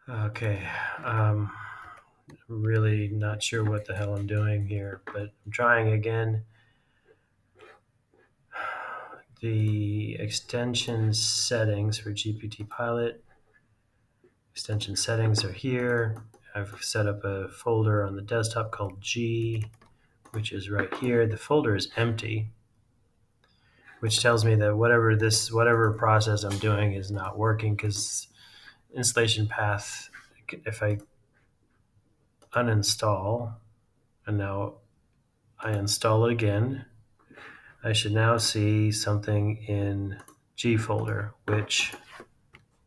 Okay. Really not sure what the hell I'm doing here, but I'm trying again. The extension settings for GPT Pilot. Extension settings are here. I've set up a folder on the desktop called G, which is right here. The folder is empty, which tells me that whatever process I'm doing is not working because installation path, if I uninstall and now I install it again, I should now see something in G folder, which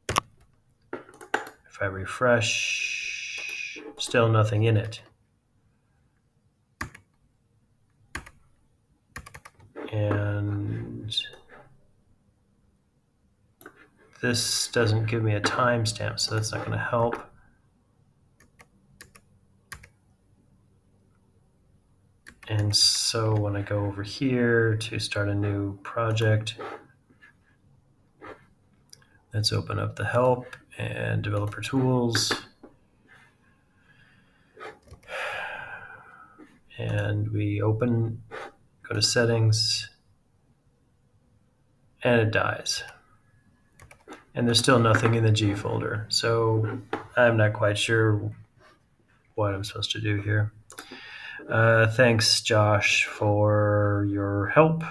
if I refresh, still nothing in it. And this doesn't give me a timestamp, so that's not going to help. And so when I go over here to start a new project, let's open up the help and developer tools. And we open, go to settings, and it dies. And there's still nothing in the G folder. So I'm not quite sure what I'm supposed to do here. Thanks, Josh, for your help.